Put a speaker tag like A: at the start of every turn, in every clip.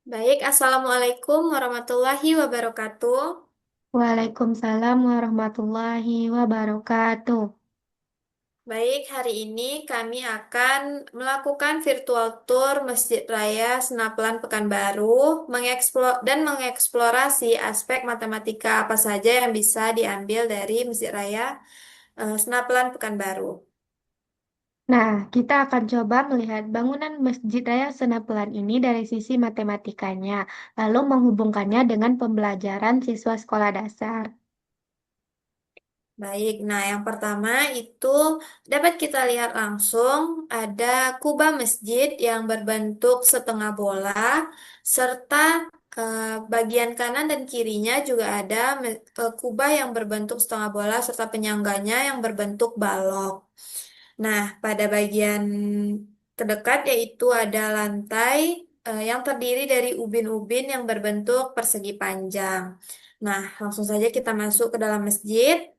A: Baik, Assalamualaikum warahmatullahi wabarakatuh.
B: Waalaikumsalam warahmatullahi wabarakatuh.
A: Baik, hari ini kami akan melakukan virtual tour Masjid Raya Senapelan Pekanbaru, dan mengeksplorasi aspek matematika apa saja yang bisa diambil dari Masjid Raya Senapelan Pekanbaru.
B: Nah, kita akan coba melihat bangunan Masjid Raya Senapelan ini dari sisi matematikanya, lalu menghubungkannya dengan pembelajaran siswa sekolah dasar.
A: Baik, nah yang pertama itu dapat kita lihat langsung ada kubah masjid yang berbentuk setengah bola, serta bagian kanan dan kirinya juga ada kubah yang berbentuk setengah bola serta penyangganya yang berbentuk balok. Nah, pada bagian terdekat yaitu ada lantai yang terdiri dari ubin-ubin yang berbentuk persegi panjang. Nah, langsung saja kita masuk ke dalam masjid.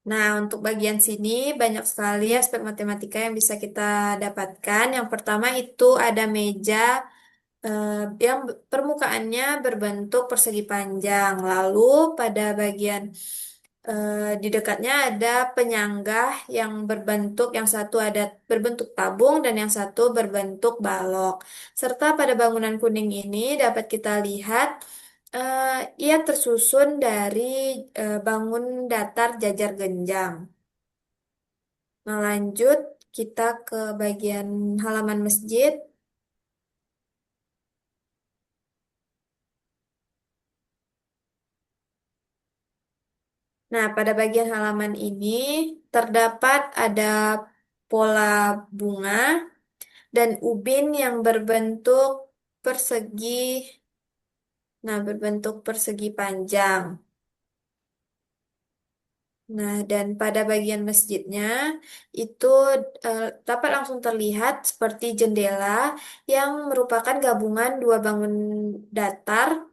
A: Nah, untuk bagian sini banyak sekali aspek matematika yang bisa kita dapatkan. Yang pertama itu ada meja eh, yang permukaannya berbentuk persegi panjang. Lalu pada bagian di dekatnya ada penyanggah yang berbentuk, yang satu ada berbentuk tabung dan yang satu berbentuk balok. Serta pada bangunan kuning ini dapat kita lihat ia tersusun dari bangun datar jajar genjang. Nah, lanjut kita ke bagian halaman masjid. Nah, pada bagian halaman ini terdapat ada pola bunga dan ubin yang berbentuk persegi, berbentuk persegi panjang. Nah, dan pada bagian masjidnya itu dapat langsung terlihat seperti jendela yang merupakan gabungan dua bangun datar,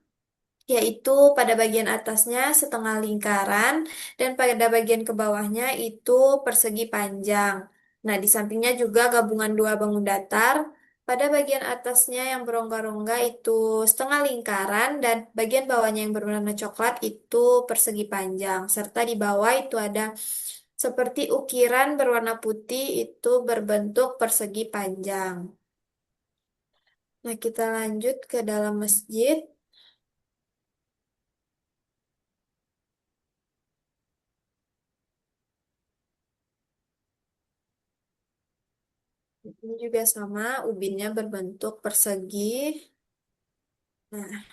A: yaitu pada bagian atasnya setengah lingkaran dan pada bagian ke bawahnya itu persegi panjang. Nah, di sampingnya juga gabungan dua bangun datar. Pada bagian atasnya yang berongga-rongga itu setengah lingkaran dan bagian bawahnya yang berwarna coklat itu persegi panjang. Serta di bawah itu ada seperti ukiran berwarna putih itu berbentuk persegi panjang. Nah, kita lanjut ke dalam masjid. Ini juga sama, ubinnya berbentuk persegi. Nah,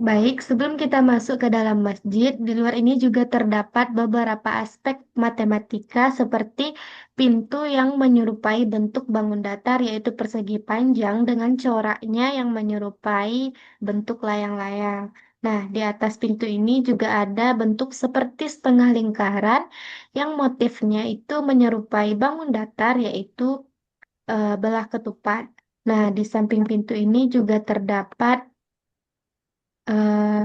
B: Baik, sebelum kita masuk ke dalam masjid, di luar ini juga terdapat beberapa aspek matematika seperti pintu yang menyerupai bentuk bangun datar, yaitu persegi panjang dengan coraknya yang menyerupai bentuk layang-layang. Nah, di atas pintu ini juga ada bentuk seperti setengah lingkaran yang motifnya itu menyerupai bangun datar, yaitu belah ketupat. Nah, di samping pintu ini juga terdapat eh,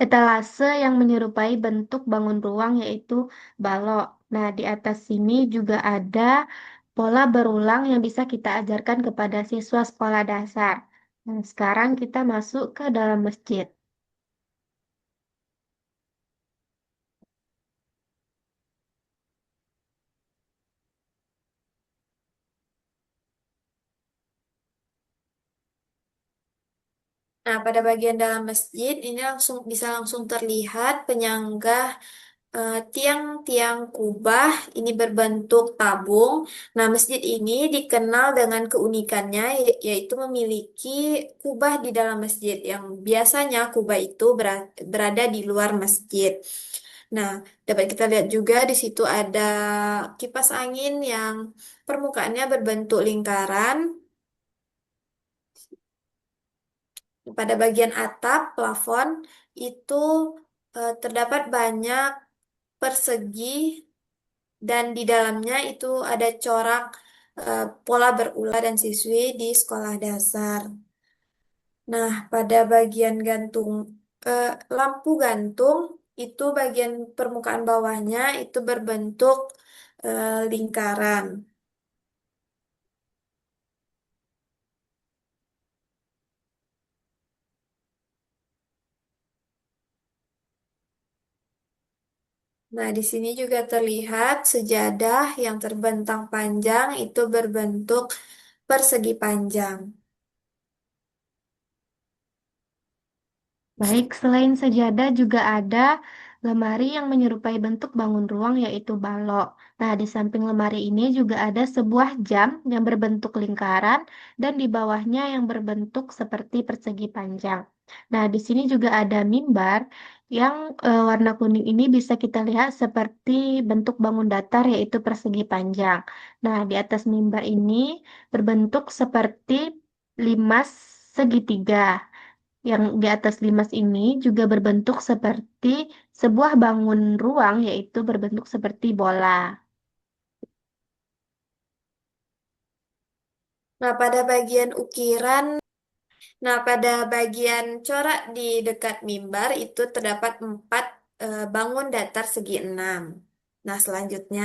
B: etalase yang menyerupai bentuk bangun ruang yaitu balok. Nah, di atas sini juga ada pola berulang yang bisa kita ajarkan kepada siswa sekolah dasar. Nah, sekarang kita masuk ke dalam masjid.
A: nah, pada bagian dalam masjid ini langsung terlihat penyanggah tiang-tiang kubah ini berbentuk tabung. Nah, masjid ini dikenal dengan keunikannya yaitu memiliki kubah di dalam masjid yang biasanya kubah itu berada di luar masjid. Nah, dapat kita lihat juga di situ ada kipas angin yang permukaannya berbentuk lingkaran. Pada bagian atap plafon itu terdapat banyak persegi dan di dalamnya itu ada corak pola berular dan siswi di sekolah dasar. Nah, pada bagian gantung eh, lampu gantung itu bagian permukaan bawahnya itu berbentuk lingkaran. Nah, di sini juga terlihat sejadah yang terbentang panjang itu berbentuk persegi panjang.
B: Baik, selain sejadah juga ada lemari yang menyerupai bentuk bangun ruang yaitu balok. Nah, di samping lemari ini juga ada sebuah jam yang berbentuk lingkaran dan di bawahnya yang berbentuk seperti persegi panjang. Nah, di sini juga ada mimbar yang warna kuning ini bisa kita lihat seperti bentuk bangun datar yaitu persegi panjang. Nah, di atas mimbar ini berbentuk seperti limas segitiga. Yang di atas limas ini juga berbentuk seperti sebuah bangun ruang, yaitu berbentuk seperti bola.
A: Nah, pada bagian ukiran, nah pada bagian corak di dekat mimbar itu terdapat empat bangun datar segi enam. Nah, selanjutnya.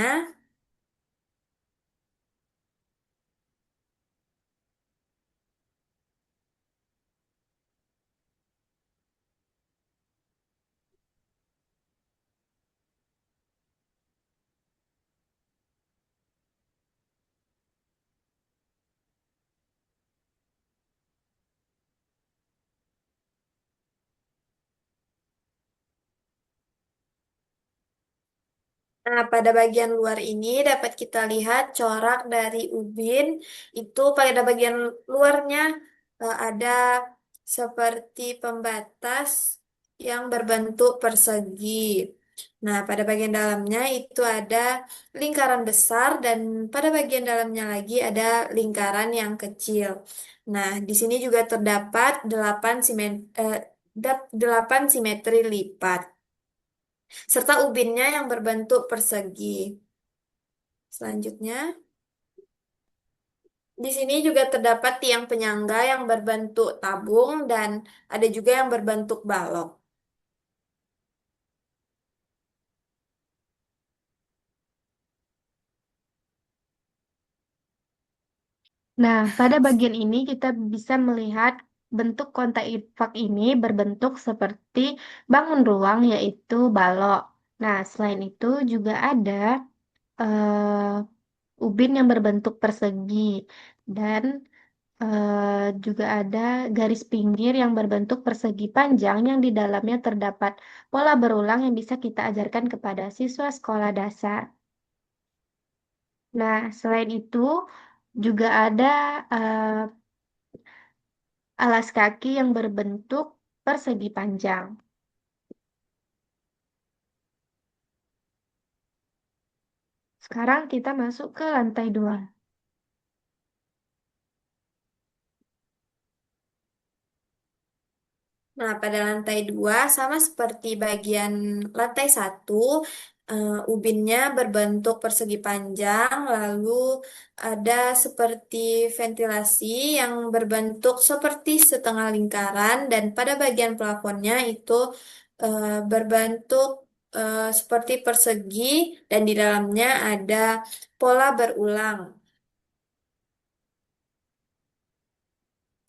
A: Nah, pada bagian luar ini dapat kita lihat corak dari ubin. Itu pada bagian luarnya ada seperti pembatas yang berbentuk persegi. Nah, pada bagian dalamnya itu ada lingkaran besar dan pada bagian dalamnya lagi ada lingkaran yang kecil. Nah, di sini juga terdapat 8 simetri lipat serta ubinnya yang berbentuk persegi. Selanjutnya, di sini juga terdapat tiang penyangga yang berbentuk tabung dan ada juga yang berbentuk balok.
B: Nah, pada bagian ini kita bisa melihat bentuk kontak infak ini berbentuk seperti bangun ruang, yaitu balok. Nah, selain itu juga ada ubin yang berbentuk persegi dan juga ada garis pinggir yang berbentuk persegi panjang yang di dalamnya terdapat pola berulang yang bisa kita ajarkan kepada siswa sekolah dasar. Nah, selain itu juga ada eh, alas kaki yang berbentuk persegi panjang. Sekarang kita masuk ke lantai 2.
A: Nah, pada lantai 2 sama seperti bagian lantai satu, ubinnya berbentuk persegi panjang, lalu ada seperti ventilasi yang berbentuk seperti setengah lingkaran, dan pada bagian plafonnya itu berbentuk seperti persegi, dan di dalamnya ada pola berulang,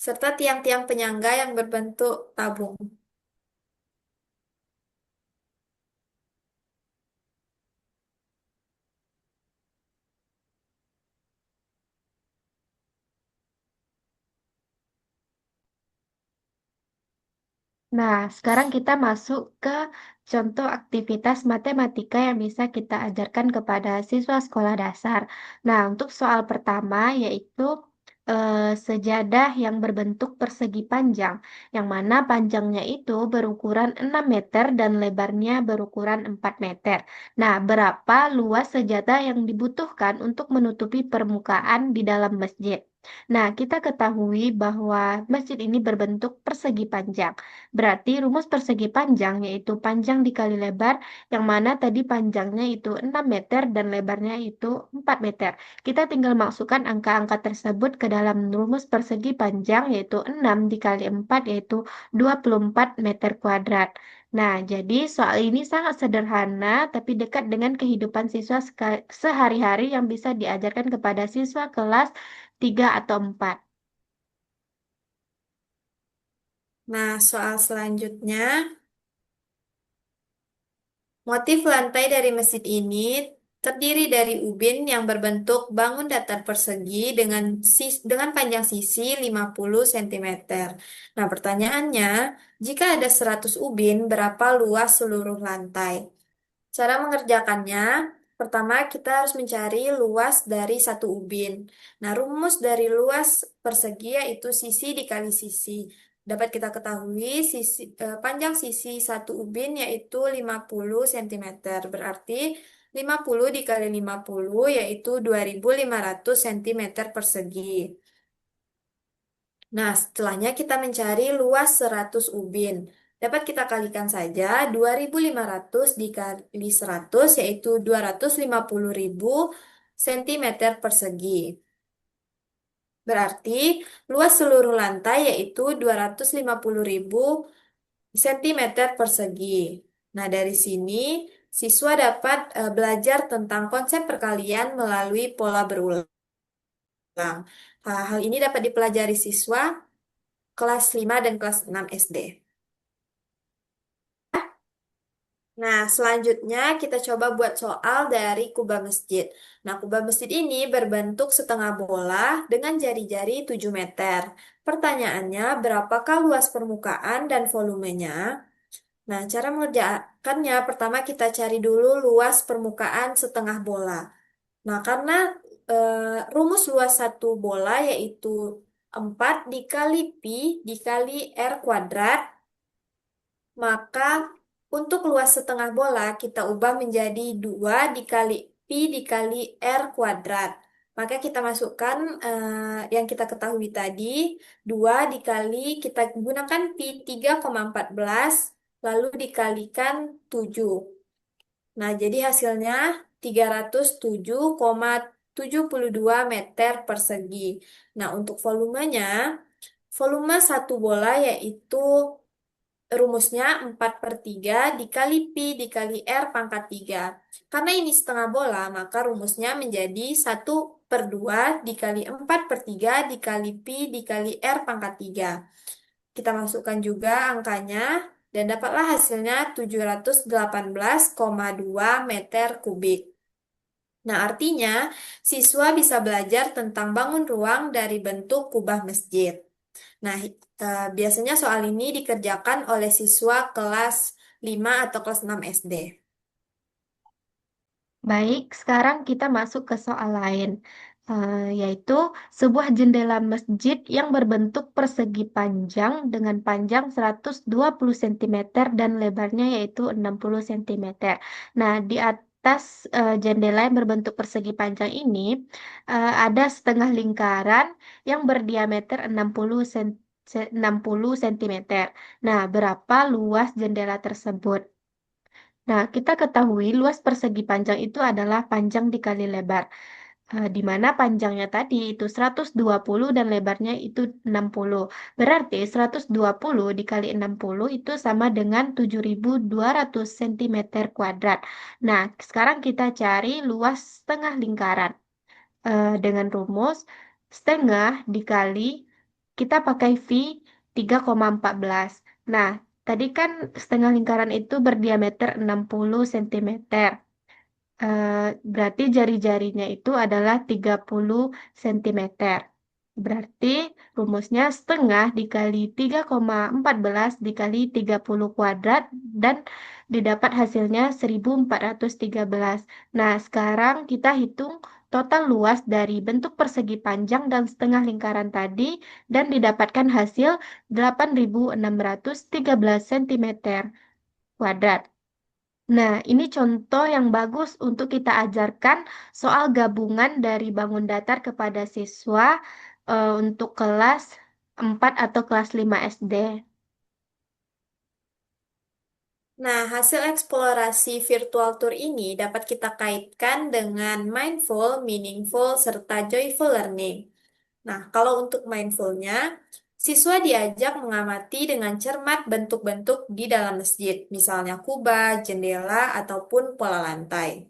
A: serta tiang-tiang penyangga yang berbentuk tabung.
B: Nah, sekarang kita masuk ke contoh aktivitas matematika yang bisa kita ajarkan kepada siswa sekolah dasar. Nah, untuk soal pertama yaitu sejadah yang berbentuk persegi panjang, yang mana panjangnya itu berukuran 6 meter dan lebarnya berukuran 4 meter. Nah, berapa luas sejadah yang dibutuhkan untuk menutupi permukaan di dalam masjid? Nah, kita ketahui bahwa masjid ini berbentuk persegi panjang. Berarti rumus persegi panjang yaitu panjang dikali lebar, yang mana tadi panjangnya itu 6 meter dan lebarnya itu 4 meter. Kita tinggal masukkan angka-angka tersebut ke dalam rumus persegi panjang yaitu 6 dikali 4 yaitu 24 meter kuadrat. Nah, jadi soal ini sangat sederhana tapi dekat dengan kehidupan siswa sehari-hari yang bisa diajarkan kepada siswa kelas 3 atau 4.
A: Nah, soal selanjutnya, motif lantai dari masjid ini terdiri dari ubin yang berbentuk bangun datar persegi dengan panjang sisi 50 cm. Nah, pertanyaannya, jika ada 100 ubin, berapa luas seluruh lantai? Cara mengerjakannya, pertama kita harus mencari luas dari satu ubin. Nah, rumus dari luas persegi yaitu sisi dikali sisi. Dapat kita ketahui panjang sisi satu ubin yaitu 50 cm. Berarti 50 dikali 50 yaitu 2.500 cm persegi. Nah, setelahnya kita mencari luas 100 ubin. Dapat kita kalikan saja 2.500 dikali 100 yaitu 250.000 cm persegi. Berarti luas seluruh lantai yaitu 250.000 cm persegi. Nah, dari sini siswa dapat belajar tentang konsep perkalian melalui pola berulang. Hal ini dapat dipelajari siswa kelas 5 dan kelas 6 SD. Nah, selanjutnya kita coba buat soal dari kubah masjid. Nah, kubah masjid ini berbentuk setengah bola dengan jari-jari 7 meter. Pertanyaannya, berapakah luas permukaan dan volumenya? Nah, cara mengerjakannya, pertama kita cari dulu luas permukaan setengah bola. Nah, karena rumus luas satu bola yaitu 4 dikali pi dikali r kuadrat, maka untuk luas setengah bola kita ubah menjadi 2 dikali pi dikali r kuadrat. Maka kita masukkan yang kita ketahui tadi, 2 dikali kita gunakan pi 3,14 lalu dikalikan 7. Nah, jadi hasilnya 307,72 meter persegi. Nah, untuk volumenya, volume satu bola yaitu rumusnya 4 per 3 dikali pi dikali r pangkat 3. Karena ini setengah bola, maka rumusnya menjadi 1/2 dikali 4 per 3 dikali pi dikali r pangkat 3. Kita masukkan juga angkanya dan dapatlah hasilnya 718,2 meter kubik. Nah, artinya siswa bisa belajar tentang bangun ruang dari bentuk kubah masjid. Nah, biasanya soal ini dikerjakan oleh siswa kelas 5 atau kelas 6 SD.
B: Baik, sekarang kita masuk ke soal lain, yaitu sebuah jendela masjid yang berbentuk persegi panjang dengan panjang 120 cm dan lebarnya yaitu 60 cm. Nah, di atas jendela yang berbentuk persegi panjang ini ada setengah lingkaran yang berdiameter 60 cm. Nah, berapa luas jendela tersebut? Nah, kita ketahui luas persegi panjang itu adalah panjang dikali lebar. Di mana panjangnya tadi itu 120 dan lebarnya itu 60. Berarti 120 dikali 60 itu sama dengan 7.200 cm kuadrat. Nah, sekarang kita cari luas setengah lingkaran. Dengan rumus setengah dikali kita pakai V 3,14. Nah, tadi kan setengah lingkaran itu berdiameter 60 cm. Berarti jari-jarinya itu adalah 30 cm. Berarti rumusnya setengah dikali 3,14 dikali 30 kuadrat dan didapat hasilnya 1.413. Nah, sekarang kita hitung total luas dari bentuk persegi panjang dan setengah lingkaran tadi dan didapatkan hasil 8.613 cm kuadrat. Nah, ini contoh yang bagus untuk kita ajarkan soal gabungan dari bangun datar kepada siswa untuk kelas 4 atau kelas 5 SD.
A: Nah, hasil eksplorasi virtual tour ini dapat kita kaitkan dengan mindful, meaningful, serta joyful learning. Nah, kalau untuk mindfulnya, siswa diajak mengamati dengan cermat bentuk-bentuk di dalam masjid, misalnya kubah, jendela, ataupun pola lantai.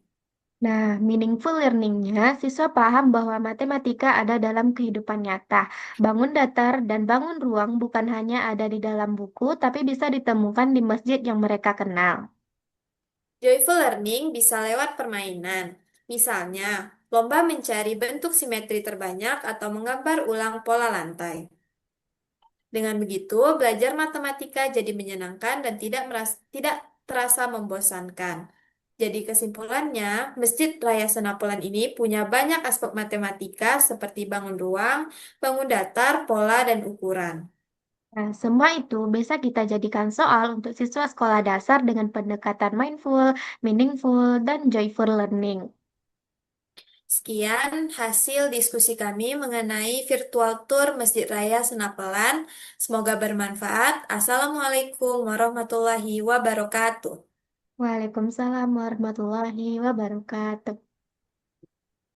B: Nah, meaningful learning-nya, siswa paham bahwa matematika ada dalam kehidupan nyata. Bangun datar dan bangun ruang bukan hanya ada di dalam buku, tapi bisa ditemukan di masjid yang mereka kenal.
A: Joyful learning bisa lewat permainan. Misalnya, lomba mencari bentuk simetri terbanyak atau menggambar ulang pola lantai. Dengan begitu, belajar matematika jadi menyenangkan dan tidak terasa membosankan. Jadi kesimpulannya, Masjid Raya Senapelan ini punya banyak aspek matematika seperti bangun ruang, bangun datar, pola, dan ukuran.
B: Nah, semua itu bisa kita jadikan soal untuk siswa sekolah dasar dengan pendekatan mindful, meaningful, dan joyful learning.
A: Sekian hasil diskusi kami mengenai virtual tour Masjid Raya Senapelan. Semoga bermanfaat. Assalamualaikum warahmatullahi wabarakatuh.
B: Waalaikumsalam warahmatullahi wabarakatuh.